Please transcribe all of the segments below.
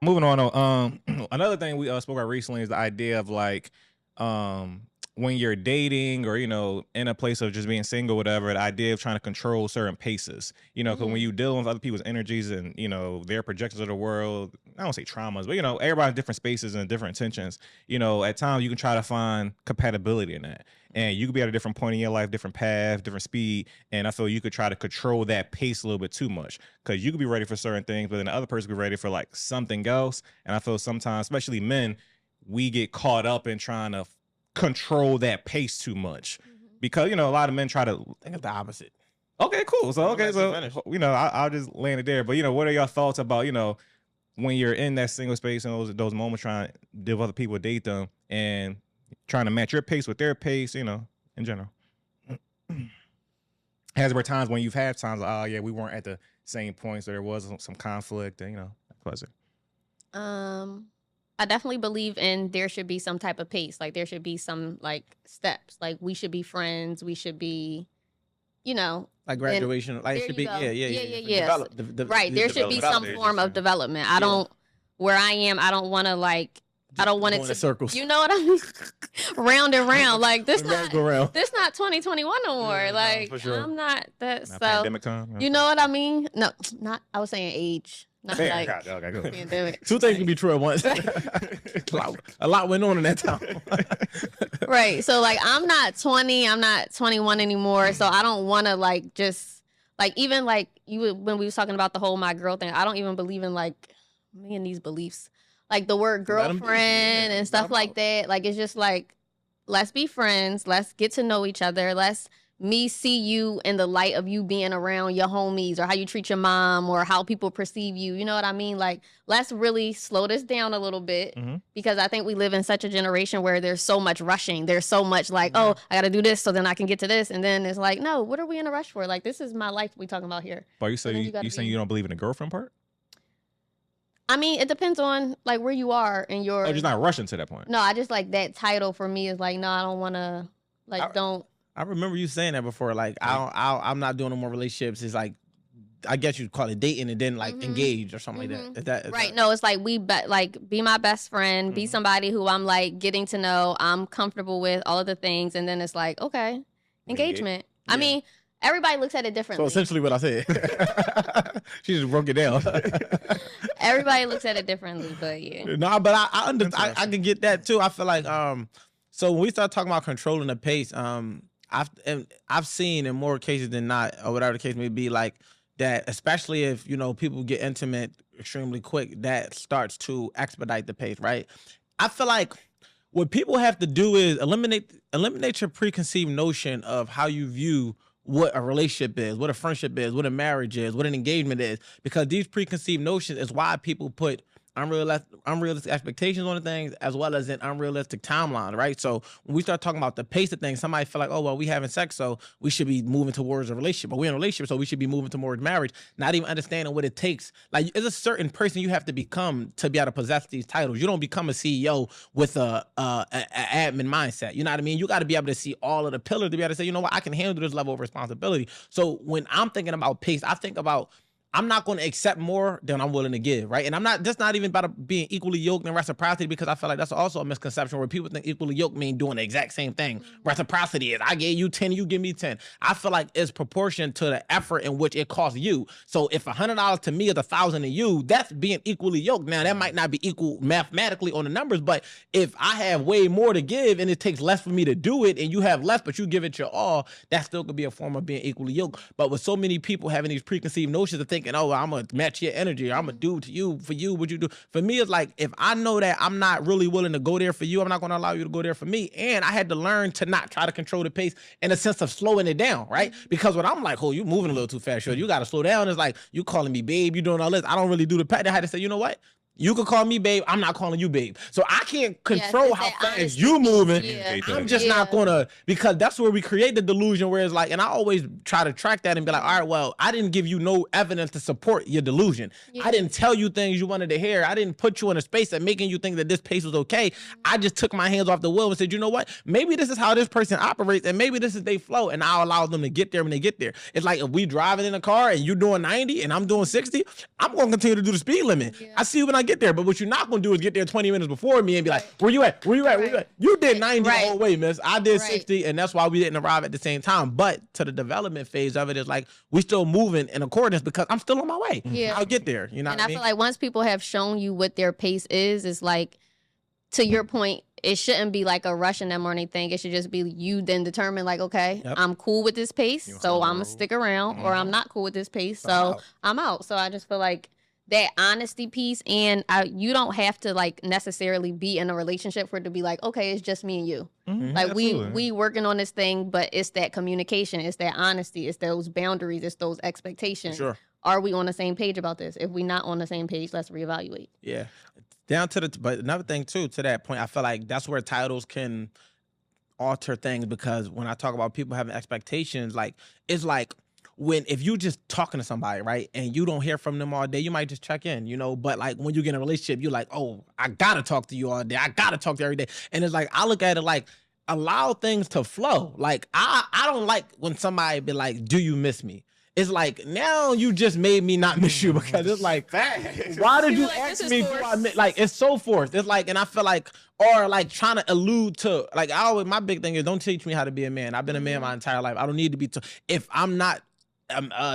moving on. Another thing we spoke about recently is the idea of like, when you're dating or, in a place of just being single, whatever, the idea of trying to control certain paces, because when you deal with other people's energies and, their projections of the world, I don't say traumas, but, everybody has different spaces and different intentions, at times you can try to find compatibility in that. And you could be at a different point in your life, different path, different speed. And I feel you could try to control that pace a little bit too much because you could be ready for certain things, but then the other person could be ready for like something else. And I feel sometimes, especially men, we get caught up in trying to control that pace too much because, a lot of men try to think it's the opposite. Okay, cool. So, I'll just land it there. But, what are your thoughts about, when you're in that single space and those moments trying to deal with other people, date them and trying to match your pace with their pace, in general. Has there been times when you've had times like, oh yeah, we weren't at the same point, so there was some conflict, and pleasant. I definitely believe in there should be some type of pace. Like there should be some like steps. Like we should be friends. We should be, like graduation. Like it should be, yeah. Right. There should be some form of development. I don't, where I am, I don't want to like, I don't want it to circles. You know what I mean? Round and round. Like this not 2021 no more. Yeah, like for sure. I'm not that. Not So pandemic time. you know what I mean? No, not. I was saying age. Not like okay, go. pandemic. Two things can be true at once. A lot went on in that time. Right. So like I'm not 20. I'm not 21 anymore. So I don't want to like just like even like when we was talking about the whole my girl thing. I don't even believe in like me and these beliefs. Like the word girlfriend and stuff like that. Like, it's just like, let's be friends. Let's get to know each other. Let's me see you in the light of you being around your homies or how you treat your mom or how people perceive you. You know what I mean? Like, let's really slow this down a little bit because I think we live in such a generation where there's so much rushing. There's so much like, oh, I got to do this so then I can get to this. And then it's like, no, what are we in a rush for? Like, this is my life we talking about here. But you saying you don't believe in the girlfriend part? I mean, it depends on like where you are in your. Oh, just not rushing to that point. No, I just like that title for me is like, no, I don't want to, like, don't. I remember you saying that before. Like, I'm not doing no more relationships. It's like, I guess you'd call it dating and then like engage or something like that. Is right? No, it's like be my best friend, be somebody who I'm like getting to know, I'm comfortable with, all of the things, and then it's like, okay, engagement. Yeah. I mean. Everybody looks at it differently. So essentially what I said. She just broke it down. Everybody looks at it differently, but yeah. No, but I can get that too. I feel like so when we start talking about controlling the pace, I've seen in more cases than not, or whatever the case may be, like that, especially if people get intimate extremely quick, that starts to expedite the pace, right? I feel like what people have to do is eliminate your preconceived notion of how you view what a relationship is, what a friendship is, what a marriage is, what an engagement is, because these preconceived notions is why people put unrealistic expectations on the things as well as an unrealistic timeline, right? So when we start talking about the pace of things, somebody feel like, oh, well, we having sex, so we should be moving towards a relationship. But we're in a relationship, so we should be moving towards marriage, not even understanding what it takes. Like, there's a certain person you have to become to be able to possess these titles. You don't become a CEO with a admin mindset. You know what I mean? You got to be able to see all of the pillars to be able to say, you know what, I can handle this level of responsibility. So when I'm thinking about pace, I think about I'm not going to accept more than I'm willing to give, right? And I'm not even about being equally yoked and reciprocity, because I feel like that's also a misconception where people think equally yoked mean doing the exact same thing. Reciprocity is I gave you 10, you give me 10. I feel like it's proportion to the effort in which it costs you. So if $100 to me is $1,000 to you, that's being equally yoked. Now that might not be equal mathematically on the numbers, but if I have way more to give and it takes less for me to do it, and you have less but you give it your all, that still could be a form of being equally yoked. But with so many people having these preconceived notions of thinking, oh, I'm gonna match your energy, or I'm gonna do to you for you what you do for me, it's like, if I know that I'm not really willing to go there for you, I'm not gonna allow you to go there for me. And I had to learn to not try to control the pace in a sense of slowing it down, right? Because when I'm like, oh, you moving a little too fast, sure, you gotta slow down. It's like, you calling me babe, you doing all this, I don't really do the pat. I had to say, you know what? You could call me babe, I'm not calling you babe. So I can't control how fast you moving. Yeah. I'm just not gonna, because that's where we create the delusion where it's like, and I always try to track that and be like, all right, well, I didn't give you no evidence to support your delusion. I didn't tell you things you wanted to hear. I didn't put you in a space that making you think that this pace was okay. I just took my hands off the wheel and said, you know what? Maybe this is how this person operates, and maybe this is their flow, and I'll allow them to get there when they get there. It's like if we driving in a car and you doing 90 and I'm doing 60, I'm gonna continue to do the speed limit. I see you when I get there. But what you're not gonna do is get there 20 minutes before me and be like, where you at? Where you at? Where you at? You did 90 the whole way, miss. I did 60, and that's why we didn't arrive at the same time. But to the development phase of it is like we still moving in accordance because I'm still on my way. Yeah, I'll get there. You know what I mean? And I feel like once people have shown you what their pace is, it's like, to your point, it shouldn't be like a rushing them or anything. It should just be you then determine like, okay, I'm cool with this pace, so I'm gonna stick around, or I'm not cool with this pace, so I'm out. So I just feel like that honesty piece, and you don't have to like necessarily be in a relationship for it to be like, okay, it's just me and you. Like we working on this thing, but it's that communication, it's that honesty, it's those boundaries, it's those expectations. Sure. Are we on the same page about this? If we're not on the same page, let's reevaluate. Yeah. Down to but another thing too, to that point, I feel like that's where titles can alter things, because when I talk about people having expectations, like it's like if you just talking to somebody, right, and you don't hear from them all day, you might just check in, you know, but like when you get in a relationship, you're like, oh, I gotta talk to you all day. I gotta talk to you every day. And it's like, I look at it like, allow things to flow. Like I don't like when somebody be like, do you miss me? It's like, now you just made me not miss you, because it's like, why did you ask me? Like, it's so forced. It's like, and I feel like, or like trying to allude to, like, my big thing is, don't teach me how to be a man. I've been a man my entire life. I don't need to be, if I'm not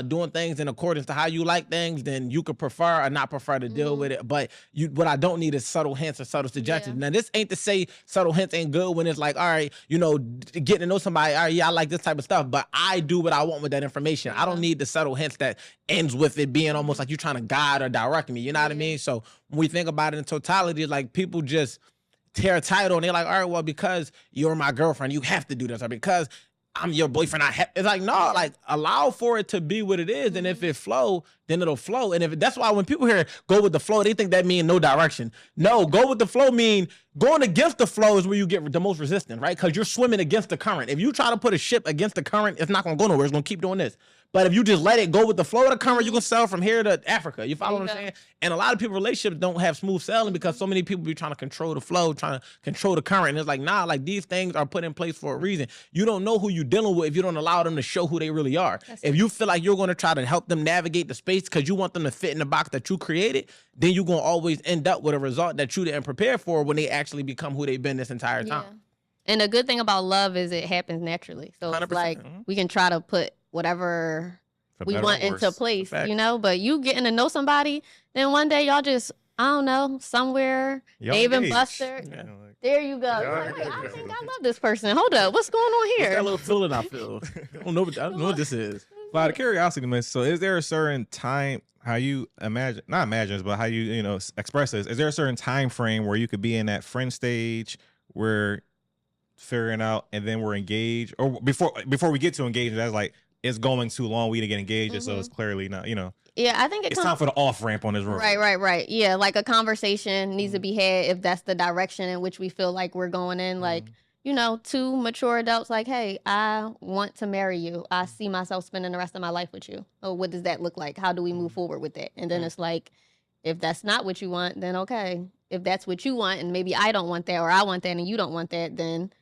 doing things in accordance to how you like things, then you could prefer or not prefer to deal with it. But what I don't need is subtle hints or subtle suggestions. Now, this ain't to say subtle hints ain't good when it's like, all right, you know, getting to know somebody, all right, yeah, I like this type of stuff, but I do what I want with that information. I don't need the subtle hints that ends with it being almost like you're trying to guide or direct me. You know what I mean? So when we think about it in totality, like people just tear a title and they're like, all right, well, because you're my girlfriend, you have to do this, or because I'm your boyfriend, it's like, no, like allow for it to be what it is. And if it flow, then it'll flow. And if that's why when people hear go with the flow, they think that means no direction. No, go with the flow mean going against the flow is where you get the most resistance, right? Because you're swimming against the current. If you try to put a ship against the current, it's not gonna go nowhere. It's gonna keep doing this. But if you just let it go with the flow of the current, you can sail from here to Africa. You follow what I'm saying? And a lot of people, relationships don't have smooth sailing because so many people be trying to control the flow, trying to control the current. And it's like, nah, like these things are put in place for a reason. You don't know who you're dealing with if you don't allow them to show who they really are. If you feel like you're going to try to help them navigate the space because you want them to fit in the box that you created, then you're going to always end up with a result that you didn't prepare for when they actually become who they've been this entire time. Yeah. And the good thing about love is it happens naturally. So it's like we can try to put whatever we want into place, you know, but you getting to know somebody, then one day y'all just, I don't know, somewhere, Dave and Buster, there you go. Like, wait, I think I love this person. Hold up, what's going on here? What's that little feeling I feel? I don't know what this is. But out of curiosity, miss, so is there a certain time, how you imagine, not imagine, but how you know, express this, is there a certain time frame where you could be in that friend stage where figuring out and then we're engaged, or before we get to engagement, that's like, it's going too long, we to get engaged, so it's clearly not, you know. Yeah, I think it's time for the off ramp on this road. Right. Yeah, like a conversation needs to be had if that's the direction in which we feel like we're going in. Like, you know, two mature adults, like, hey, I want to marry you. I see myself spending the rest of my life with you. Oh, what does that look like? How do we move forward with that? And then it's like, if that's not what you want, then okay. If that's what you want, and maybe I don't want that, or I want that, and you don't want that, then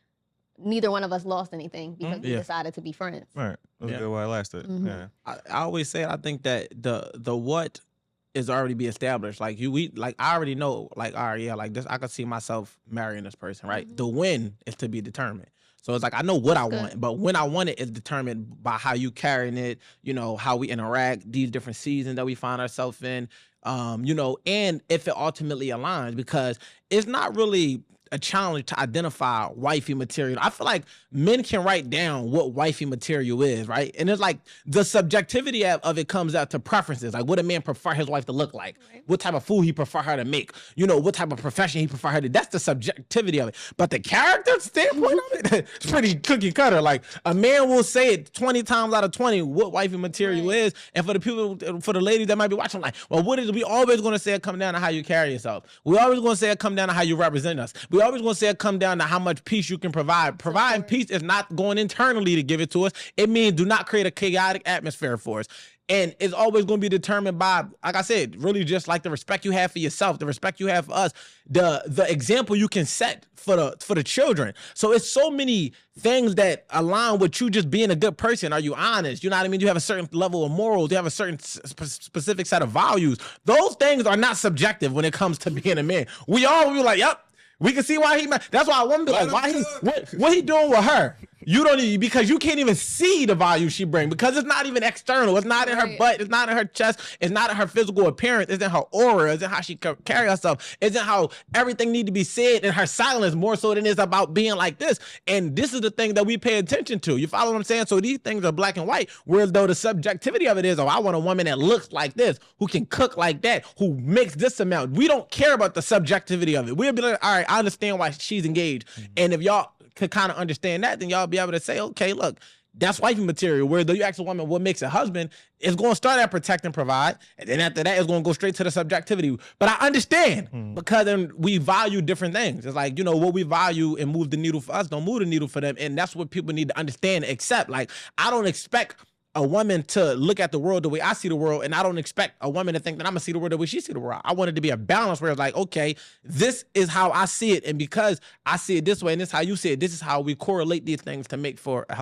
neither one of us lost anything because we decided to be friends. Right. That's good why I lasted. Yeah. I always say, I think that the what is already be established. Like I already know, like, all right, yeah, like this, I could see myself marrying this person, right? The when is to be determined. So it's like, I know what I want, but when I want it is determined by how you carrying it, you know, how we interact, these different seasons that we find ourselves in, you know, and if it ultimately aligns, because it's not really a challenge to identify wifey material. I feel like men can write down what wifey material is, right? And it's like the subjectivity of it comes out to preferences. Like, what a man prefer his wife to look like, what type of food he prefer her to make, you know, what type of profession he prefer her to. That's the subjectivity of it. But the character standpoint of it, it's pretty cookie cutter. Like, a man will say it 20 times out of 20 what wifey material is. And for the people, for the ladies that might be watching, like, well, what is it? We always going to say it come down to how you carry yourself. We always going to say it come down to how you represent us. We always going to say it come down to how much peace you can provide. Providing peace is not going internally to give it to us. It means do not create a chaotic atmosphere for us. And it's always going to be determined by, like I said, really just like the respect you have for yourself, the respect you have for us, the example you can set for the children. So it's so many things that align with you just being a good person. Are you honest? You know what I mean? You have a certain level of morals. You have a certain specific set of values. Those things are not subjective when it comes to being a man. We like, yep. We can see why he. That's why I wonder, like, why he, what he doing with her? You don't even, because you can't even see the value she brings, because it's not even external. It's not in her butt. It's not in her chest. It's not in her physical appearance. It's in her aura. It's in how she carry herself. It's in how everything need to be said in her silence more so than it's about being like this. And this is the thing that we pay attention to. You follow what I'm saying? So these things are black and white, whereas though the subjectivity of it is, oh, I want a woman that looks like this, who can cook like that, who makes this amount. We don't care about the subjectivity of it. We'll be like, all right, I understand why she's engaged. And if y'all could kind of understand that, then y'all be able to say, okay, look, that's wifey material. Where though you ask a woman what makes a husband, it's going to start at protect and provide, and then after that, it's going to go straight to the subjectivity. But I understand because then we value different things. It's like, you know, what we value and move the needle for us don't move the needle for them, and that's what people need to understand. Except, like, I don't expect a woman to look at the world the way I see the world, and I don't expect a woman to think that I'm gonna see the world the way she see the world. I want it to be a balance where it's like, okay, this is how I see it, and because I see it this way and this is how you see it, this is how we correlate these things to make for a